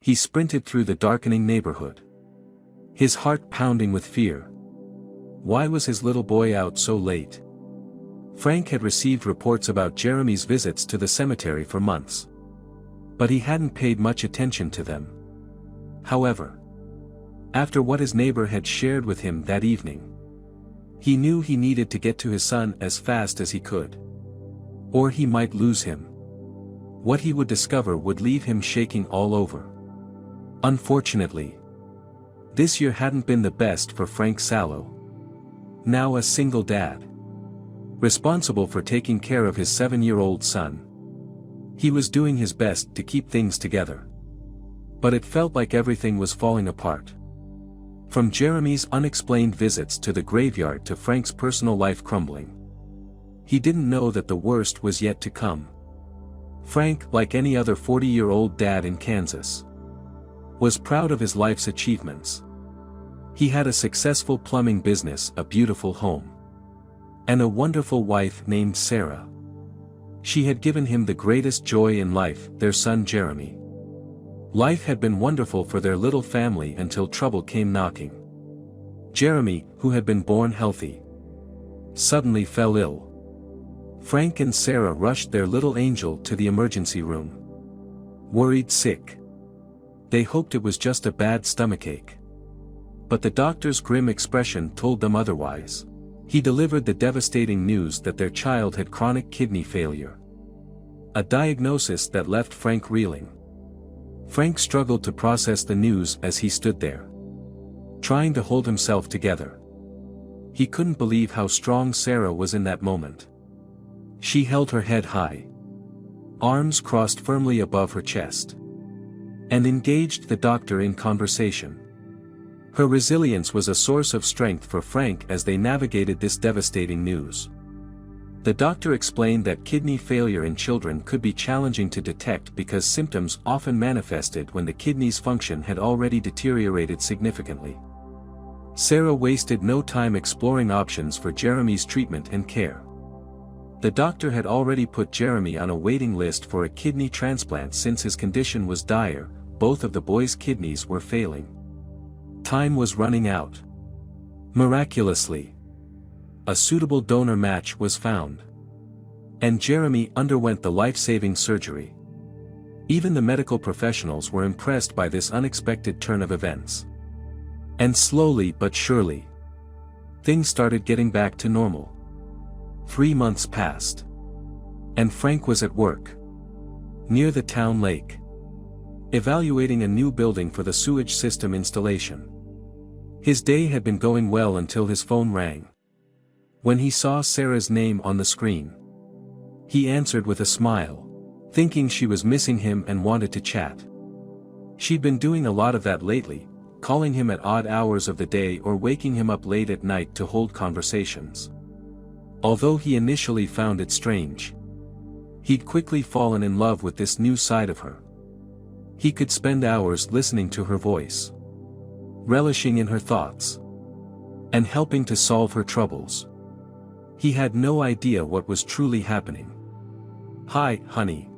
He sprinted through the darkening neighborhood, his heart pounding with fear. Why was his little boy out so late? Frank had received reports about Jeremy's visits to the cemetery for months, but he hadn't paid much attention to them. However, after what his neighbor had shared with him that evening, he knew he needed to get to his son as fast as he could, or he might lose him. What he would discover would leave him shaking all over. Unfortunately, this year hadn't been the best for Frank Sallow. Now a single dad, responsible for taking care of his 7-year-old son, he was doing his best to keep things together. But it felt like everything was falling apart. From Jeremy's unexplained visits to the graveyard to Frank's personal life crumbling. He didn't know that the worst was yet to come. Frank, like any other 40-year-old dad in Kansas, was proud of his life's achievements. He had a successful plumbing business, a beautiful home, and a wonderful wife named Sarah. She had given him the greatest joy in life, their son Jeremy. Life had been wonderful for their little family until trouble came knocking. Jeremy, who had been born healthy, suddenly fell ill. Frank and Sarah rushed their little angel to the emergency room. Worried sick. They hoped it was just a bad stomachache. But the doctor's grim expression told them otherwise. He delivered the devastating news that their child had chronic kidney failure. A diagnosis that left Frank reeling. Frank struggled to process the news as he stood there, trying to hold himself together. He couldn't believe how strong Sarah was in that moment. She held her head high, arms crossed firmly above her chest, and engaged the doctor in conversation. Her resilience was a source of strength for Frank as they navigated this devastating news. The doctor explained that kidney failure in children could be challenging to detect because symptoms often manifested when the kidney's function had already deteriorated significantly. Sarah wasted no time exploring options for Jeremy's treatment and care. The doctor had already put Jeremy on a waiting list for a kidney transplant since his condition was dire. Both of the boys' kidneys were failing. Time was running out. Miraculously, a suitable donor match was found, and Jeremy underwent the life-saving surgery. Even the medical professionals were impressed by this unexpected turn of events. And slowly but surely, things started getting back to normal. 3 months passed, and Frank was at work, near the town lake, evaluating a new building for the sewage system installation. His day had been going well until his phone rang. When he saw Sarah's name on the screen, he answered with a smile, thinking she was missing him and wanted to chat. She'd been doing a lot of that lately, calling him at odd hours of the day or waking him up late at night to hold conversations. Although he initially found it strange, he'd quickly fallen in love with this new side of her. He could spend hours listening to her voice, relishing in her thoughts, and helping to solve her troubles. He had no idea what was truly happening. "Hi, honey,"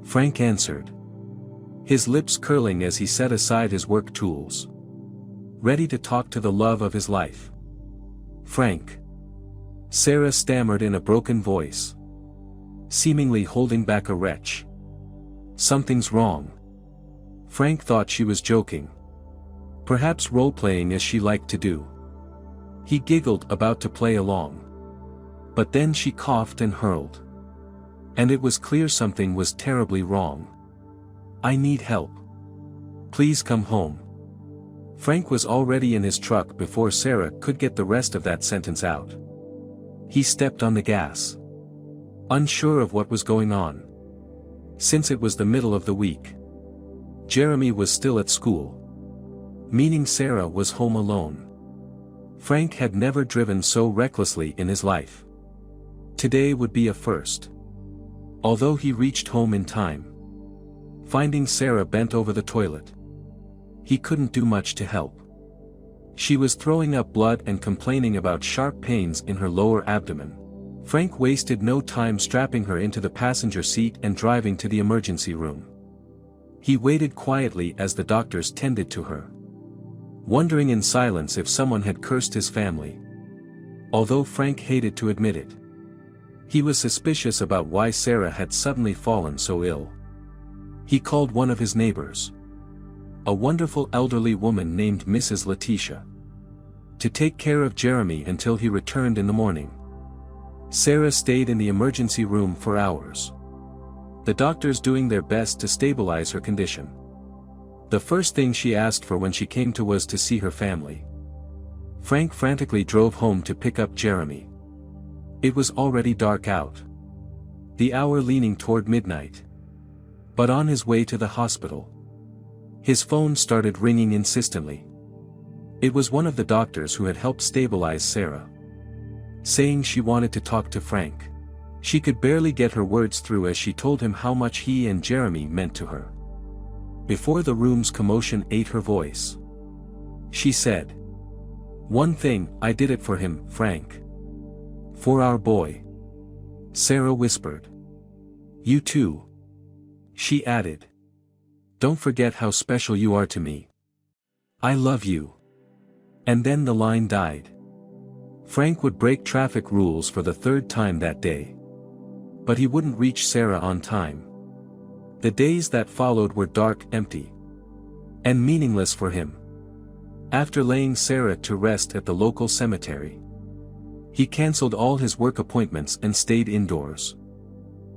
Frank answered, his lips curling as he set aside his work tools, ready to talk to the love of his life. "Frank," Sarah stammered in a broken voice, seemingly holding back a retch. "Something's wrong." Frank thought she was joking, perhaps role-playing as she liked to do. He giggled, about to play along. But then she coughed and hurled. And it was clear something was terribly wrong. "I need help. Please come home." Frank was already in his truck before Sarah could get the rest of that sentence out. He stepped on the gas, unsure of what was going on. Since it was the middle of the week, Jeremy was still at school, meaning Sarah was home alone. Frank had never driven so recklessly in his life. Today would be a first. Although he reached home in time, finding Sarah bent over the toilet, he couldn't do much to help. She was throwing up blood and complaining about sharp pains in her lower abdomen. Frank wasted no time strapping her into the passenger seat and driving to the emergency room. He waited quietly as the doctors tended to her, wondering in silence if someone had cursed his family. Although Frank hated to admit it, he was suspicious about why Sarah had suddenly fallen so ill. He called one of his neighbors, a wonderful elderly woman named Mrs. Letitia, to take care of Jeremy until he returned in the morning. Sarah stayed in the emergency room for hours, the doctors doing their best to stabilize her condition. The first thing she asked for when she came to was to see her family. Frank frantically drove home to pick up Jeremy. It was already dark out, the hour leaning toward midnight. But on his way to the hospital, his phone started ringing insistently. It was one of the doctors who had helped stabilize Sarah, saying she wanted to talk to Frank. She could barely get her words through as she told him how much he and Jeremy meant to her. Before the room's commotion ate her voice, she said, "One thing, I did it for him, Frank. For our boy." Sarah whispered, "You too," she added. "Don't forget how special you are to me. I love you." And then the line died. Frank would break traffic rules for the third time that day, but he wouldn't reach Sarah on time. The days that followed were dark, empty, and meaningless for him. After laying Sarah to rest at the local cemetery, he canceled all his work appointments and stayed indoors.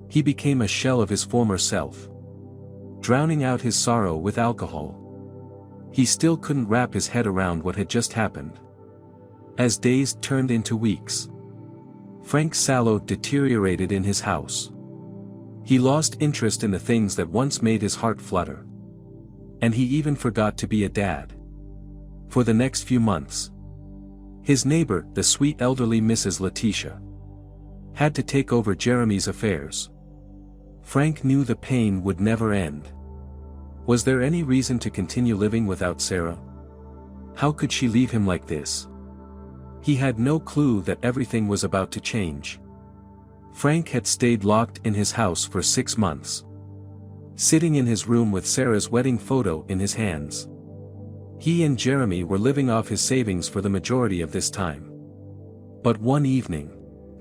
He became a shell of his former self, drowning out his sorrow with alcohol. He still couldn't wrap his head around what had just happened. As days turned into weeks, Frank's sallow deteriorated in his house. He lost interest in the things that once made his heart flutter. And he even forgot to be a dad. For the next few months, his neighbor, the sweet elderly Mrs. Letitia, had to take over Jeremy's affairs. Frank knew the pain would never end. Was there any reason to continue living without Sarah? How could she leave him like this? He had no clue that everything was about to change. Frank had stayed locked in his house for 6 months, sitting in his room with Sarah's wedding photo in his hands. He and Jeremy were living off his savings for the majority of this time. But one evening,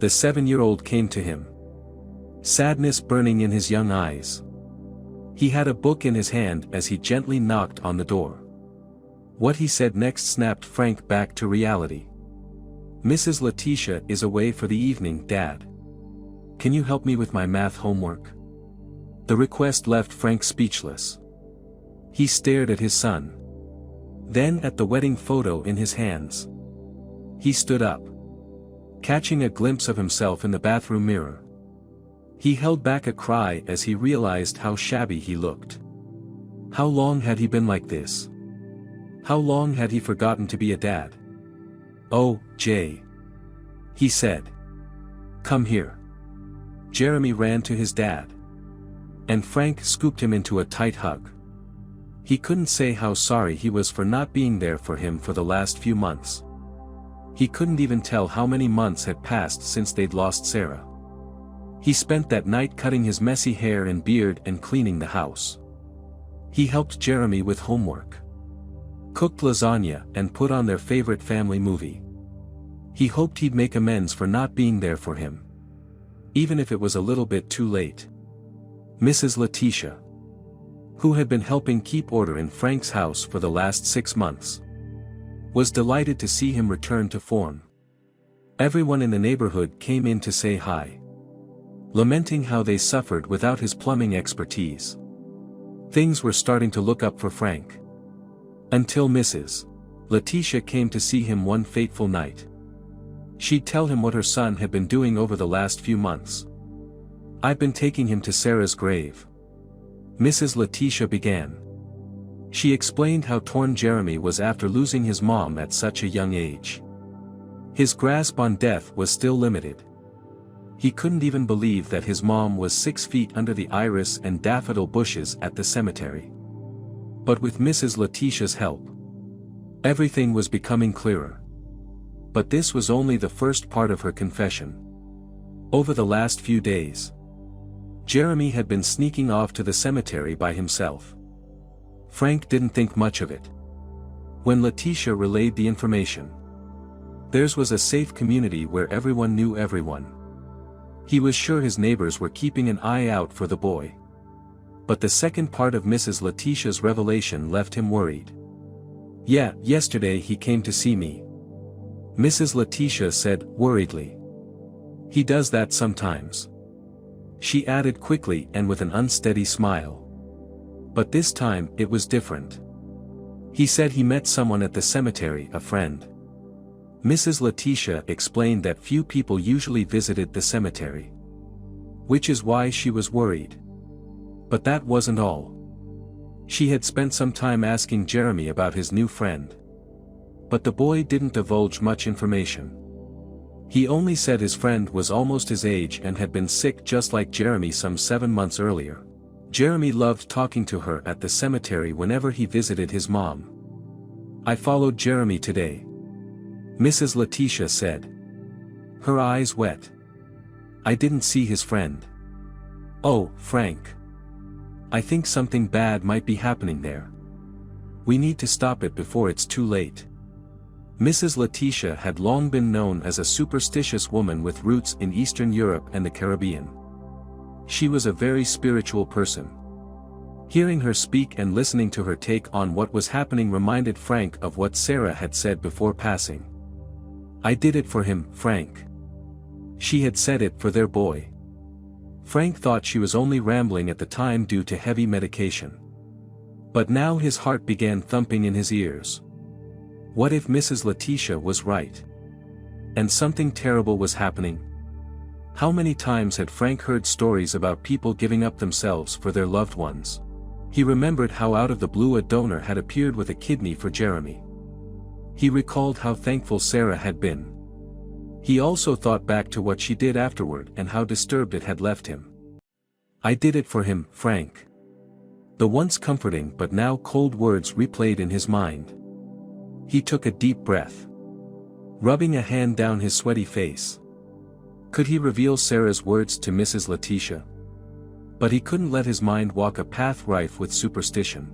the 7-year-old came to him, sadness burning in his young eyes. He had a book in his hand as he gently knocked on the door. What he said next snapped Frank back to reality. "Mrs. Letitia is away for the evening, Dad. Can you help me with my math homework?" The request left Frank speechless. He stared at his son, then at the wedding photo in his hands. He stood up, catching a glimpse of himself in the bathroom mirror. He held back a cry as he realized how shabby he looked. How long had he been like this? How long had he forgotten to be a dad? "Oh, Jay," he said. "Come here." Jeremy ran to his dad, and Frank scooped him into a tight hug. He couldn't say how sorry he was for not being there for him for the last few months. He couldn't even tell how many months had passed since they'd lost Sarah. He spent that night cutting his messy hair and beard and cleaning the house. He helped Jeremy with homework, cooked lasagna and put on their favorite family movie. He hoped he'd make amends for not being there for him, even if it was a little bit too late. Mrs. Letitia, who had been helping keep order in Frank's house for the last 6 months, was delighted to see him return to form. Everyone in the neighborhood came in to say hi, lamenting how they suffered without his plumbing expertise. Things were starting to look up for Frank. Until Mrs. Letitia came to see him one fateful night. She'd tell him what her son had been doing over the last few months. "I've been taking him to Sarah's grave," Mrs. Letitia began. She explained how torn Jeremy was after losing his mom at such a young age. His grasp on death was still limited. He couldn't even believe that his mom was 6 feet under the iris and daffodil bushes at the cemetery. But with Mrs. Letitia's help, everything was becoming clearer. But this was only the first part of her confession. Over the last few days, Jeremy had been sneaking off to the cemetery by himself. Frank didn't think much of it. When Letitia relayed the information, theirs was a safe community where everyone knew everyone. He was sure his neighbors were keeping an eye out for the boy. But the second part of Mrs. Letitia's revelation left him worried. "Yeah, yesterday he came to see me," Mrs. Letitia said, worriedly. "He does that sometimes," she added quickly and with an unsteady smile. But this time, it was different. "He said he met someone at the cemetery, a friend." Mrs. Letitia explained that few people usually visited the cemetery, which is why she was worried. But that wasn't all. She had spent some time asking Jeremy about his new friend. But the boy didn't divulge much information. He only said his friend was almost his age and had been sick just like Jeremy some 7 months earlier. Jeremy loved talking to her at the cemetery whenever he visited his mom. "I followed Jeremy today," Mrs. Letitia said, her eyes wet. "I didn't see his friend." "Oh, Frank. I think something bad might be happening there. We need to stop it before it's too late." Mrs. Letitia had long been known as a superstitious woman with roots in Eastern Europe and the Caribbean. She was a very spiritual person. Hearing her speak and listening to her take on what was happening reminded Frank of what Sarah had said before passing. "I did it for him, Frank." She had said it for their boy. Frank thought she was only rambling at the time due to heavy medication. But now his heart began thumping in his ears. What if Mrs. Letitia was right? And something terrible was happening? How many times had Frank heard stories about people giving up themselves for their loved ones? He remembered how out of the blue a donor had appeared with a kidney for Jeremy. He recalled how thankful Sarah had been. He also thought back to what she did afterward and how disturbed it had left him. "I did it for him, Frank." The once comforting but now cold words replayed in his mind. He took a deep breath, rubbing a hand down his sweaty face. Could he reveal Sarah's words to Mrs. Letitia? But he couldn't let his mind walk a path rife with superstition.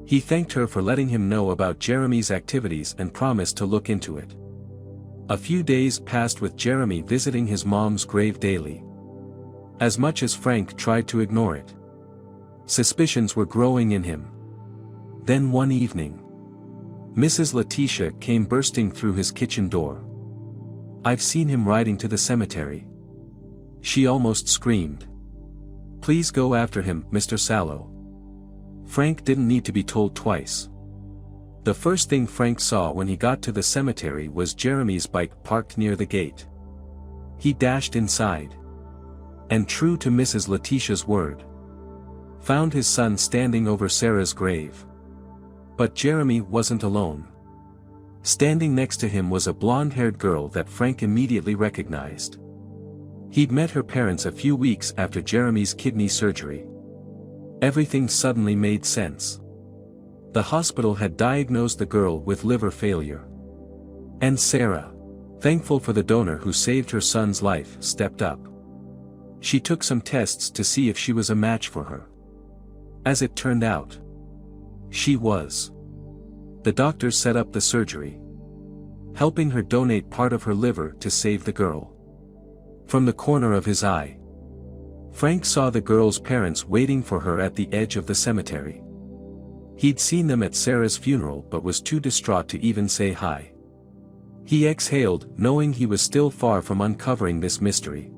He thanked her for letting him know about Jeremy's activities and promised to look into it. A few days passed with Jeremy visiting his mom's grave daily. As much as Frank tried to ignore it, suspicions were growing in him. Then one evening, Mrs. Letitia came bursting through his kitchen door. "I've seen him riding to the cemetery," she almost screamed. "Please go after him, Mr. Sallow." Frank didn't need to be told twice. The first thing Frank saw when he got to the cemetery was Jeremy's bike parked near the gate. He dashed inside. And true to Mrs. Letitia's word, found his son standing over Sarah's grave. But Jeremy wasn't alone. Standing next to him was a blonde-haired girl that Frank immediately recognized. He'd met her parents a few weeks after Jeremy's kidney surgery. Everything suddenly made sense. The hospital had diagnosed the girl with liver failure. And Sarah, thankful for the donor who saved her son's life, stepped up. She took some tests to see if she was a match for her. As it turned out, she was. The doctors set up the surgery, helping her donate part of her liver to save the girl. From the corner of his eye, Frank saw the girl's parents waiting for her at the edge of the cemetery. He'd seen them at Sarah's funeral but was too distraught to even say hi. He exhaled, knowing he was still far from uncovering this mystery.